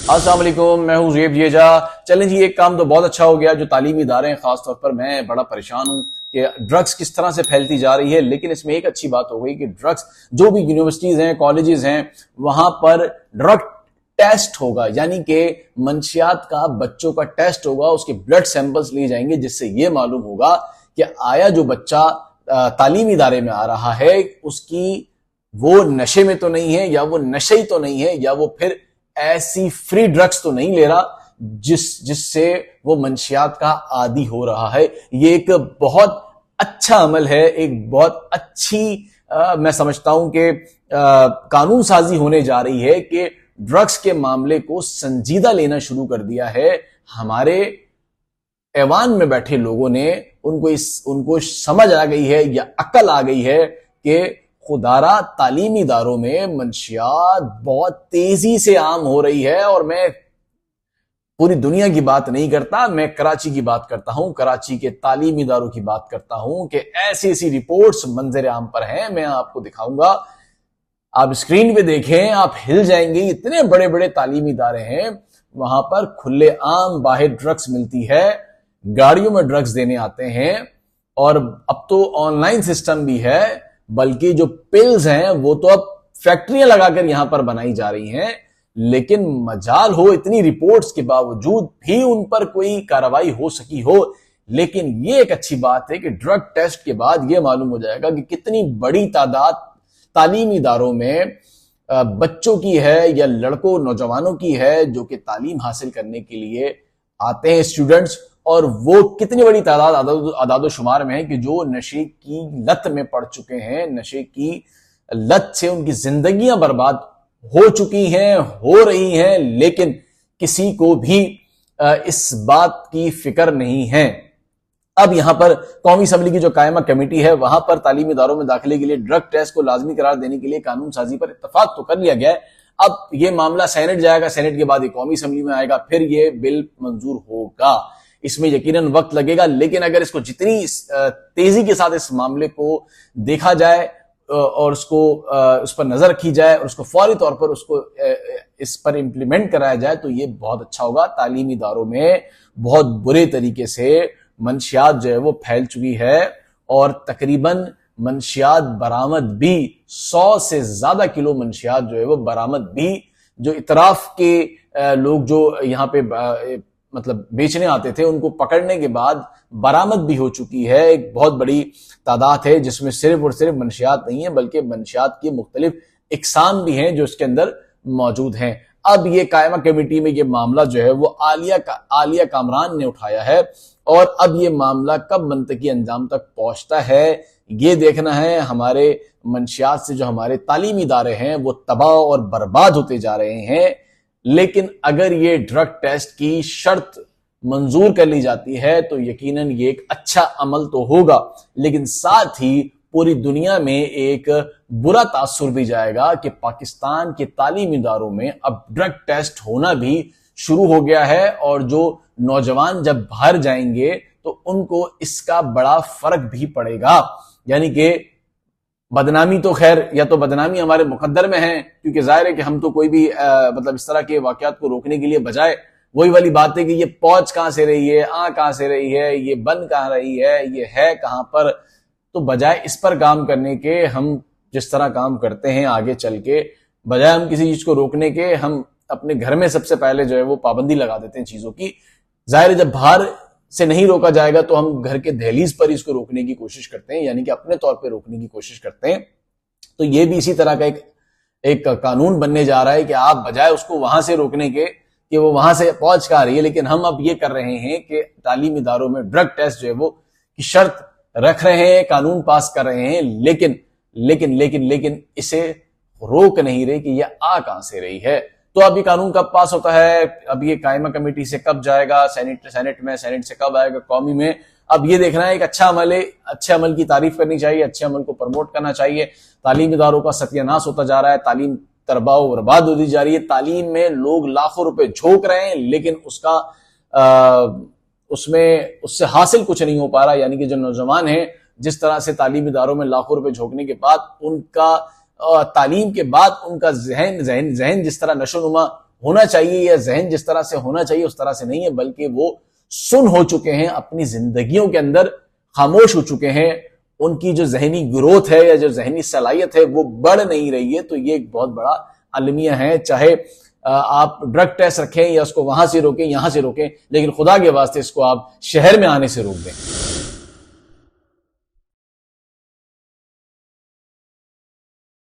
अस्सलाम वालेकुम, मैं हूं ज़ेब जेजा। चलें जी, एक काम तो बहुत अच्छा हो गया, जो तालीमी इदारे हैं, खासतौर पर मैं बड़ा परेशान हूं कि ड्रग्स किस तरह से फैलती जा रही है। लेकिन इसमें एक अच्छी बात हो गई कि ड्रग्स जो भी यूनिवर्सिटीज हैं, कॉलेजेस हैं, वहां पर ड्रग टेस्ट होगा, यानी कि मंशियात का बच्चों का टेस्ट होगा, उसके ब्लड सैंपल्स लिए जाएंगे, जिससे यह मालूम होगा कि आया जो बच्चा तालीमी इदारे में आ रहा है उसकी वो नशे में तो नहीं है, या वो नशे तो नहीं है, या वो फिर ऐसी फ्री ड्रग्स तो नहीं ले रहा जिससे वो मंशियात का आदी हो रहा है। ये एक बहुत अच्छा अमल है, एक बहुत अच्छी मैं समझता हूं कि कानून साजी होने जा रही है कि ड्रग्स के मामले को संजीदा लेना शुरू कर दिया है। हमारे ऐवान में बैठे लोगों ने उनको समझ आ गई है या अकल आ गई है कि खुदारा तालीमी इदारों में मंशियात बहुत तेजी से आम हो रही है। और मैं पूरी दुनिया की बात नहीं करता, मैं कराची की बात करता हूं, कराची के तालीमी इदारों की बात करता हूं कि ऐसी ऐसी रिपोर्ट्स मंजर आम पर हैं। मैं आपको दिखाऊंगा, आप स्क्रीन पे देखें, आप हिल जाएंगे। इतने बड़े बड़े तालीमी इदारे हैं, वहां पर खुले आम बाहर ड्रग्स मिलती है, गाड़ियों में ड्रग्स देने आते हैं, और अब तो ऑनलाइन सिस्टम भी है। बल्कि जो पिल्स हैं वो तो अब फैक्ट्रियां लगाकर यहां पर बनाई जा रही हैं। लेकिन मजाल हो, इतनी रिपोर्ट्स के बावजूद भी उन पर कोई कार्रवाई हो सकी हो। लेकिन ये एक अच्छी बात है कि ड्रग टेस्ट के बाद यह मालूम हो जाएगा कि कितनी बड़ी तादाद तालीमी इदारों में बच्चों की है या लड़कों नौजवानों की है जो कि तालीम हासिल करने के लिए आते हैं स्टूडेंट्स, और वो कितनी बड़ी तादाद आदादो शुमार में है कि जो नशे की लत में पड़ चुके हैं, नशे की लत से उनकी जिंदगियां बर्बाद हो चुकी हैं, हो रही हैं, लेकिन किसी को भी इस बात की फिक्र नहीं है। अब यहां पर कौमी असम्बली की जो कायमा कमेटी है, वहां पर तालीमी इदारों में दाखिले के लिए ड्रग टेस्ट को लाजमी करार देने के लिए कानून साजी पर इत्तफाक तो कर लिया गया है। अब यह मामला सेनेट जाएगा, सेनेट के बाद ये कौमी असम्बली में आएगा, फिर यह बिल मंजूर होगा। इसमें यकीनन वक्त लगेगा, लेकिन अगर इसको जितनी तेजी के साथ इस मामले को देखा जाए और उसको उस पर नजर रखी जाए और उसको फौरी तौर पर उसको इस पर इंप्लीमेंट कराया जाए तो ये बहुत अच्छा होगा। तालीमी इदारों में बहुत बुरे तरीके से मंशियात जो है वो फैल चुकी है, और तकरीबन मंशियात बरामद भी 100 से ज्यादा किलो मंशियात जो है वो बरामद भी, जो इतराफ के लोग जो यहाँ पे मतलब बेचने आते थे, उनको पकड़ने के बाद बरामद भी हो चुकी है। एक बहुत बड़ी तादाद है जिसमें सिर्फ और सिर्फ मंशियात नहीं है, बल्कि मंशियात की मुख्तलिफ इकसाम भी हैं जो इसके अंदर मौजूद हैं। अब ये कायमा कमेटी में ये मामला जो है वो आलिया कामरान ने उठाया है, और अब ये मामला कब मंतकी अंजाम तक पहुंचता है ये देखना है। हमारे मंशियात से जो हमारे तालीमी इदारे हैं वो तबाह और बर्बाद होते जा रहे हैं। लेकिन अगर ये ड्रग टेस्ट की शर्त मंजूर कर ली जाती है तो यकीनन ये एक अच्छा अमल तो होगा, लेकिन साथ ही पूरी दुनिया में एक बुरा तासुर भी जाएगा कि पाकिस्तान के तालीमी इदारों में अब ड्रग टेस्ट होना भी शुरू हो गया है, और जो नौजवान जब बाहर जाएंगे तो उनको इसका बड़ा फर्क भी पड़ेगा। यानी कि बदनामी तो खैर, या तो बदनामी हमारे मुकद्दर में है, क्योंकि जाहिर है कि हम तो कोई भी मतलब इस तरह के वाकयात को रोकने के लिए बजाय वही वाली बात है कि ये पहुंच कहां से रही है, कहां से रही है, ये बन कहां रही है, ये है कहां पर, तो बजाय इस पर काम करने के हम जिस तरह काम करते हैं आगे चल के, बजाय हम किसी चीज को रोकने के, हम अपने घर में सबसे पहले जो है वो पाबंदी लगा देते हैं चीजों की। जाहिर है जब बाहर से नहीं रोका जाएगा तो हम घर के दहलीज पर इसको रोकने की कोशिश करते हैं, यानी कि अपने तौर पे रोकने की कोशिश करते हैं। तो ये भी इसी तरह का एक कानून बनने जा रहा है कि आप बजाय उसको वहां से रोकने के कि वो वहां से पहुंच कर रही है, लेकिन हम अब ये कर रहे हैं कि तालीमी इदारों में ड्रग टेस्ट जो है वो की शर्त रख रहे हैं, कानून पास कर रहे हैं, लेकिन लेकिन लेकिन लेकिन इसे रोक नहीं रहे कि यह कहां से रही है। तो अभी कानून कब पास होता है, अब ये कायमा कमेटी से कब जाएगा सेनेट में, सेनेट से कब आएगा कौमी में, अब ये देखना है। एक अच्छा अमल है, अच्छे अमल की तारीफ करनी चाहिए, अच्छे अमल को प्रमोट करना चाहिए। तालीम इदारों का सत्यानाश होता जा रहा है, तालीम तरबाव बर्बाद होती जा रही है, तालीम में लोग लाखों रुपए झोंक रहे हैं, लेकिन उससे हासिल कुछ नहीं हो पा रहा। यानी कि जो नौजवान हैं, जिस तरह से तालीम इदारों में लाखों रुपए झोंकने के बाद उनका तालीम के बाद उनका जहन जिस तरह नशोनुमा होना चाहिए या जहन जिस तरह से होना चाहिए उस तरह से नहीं है, बल्कि वो सुन हो चुके हैं, अपनी जिंदगियों के अंदर खामोश हो चुके हैं, उनकी जो जहनी ग्रोथ है या जो जहनी सलाहियत है वो बढ़ नहीं रही है। तो ये एक बहुत बड़ा अलमिया है। चाहे आप ड्रग टेस्ट रखें या उसको वहां से रोकें, यहां से रोकें, लेकिन खुदा के वास्ते इसको आप शहर में आने से रोक दें।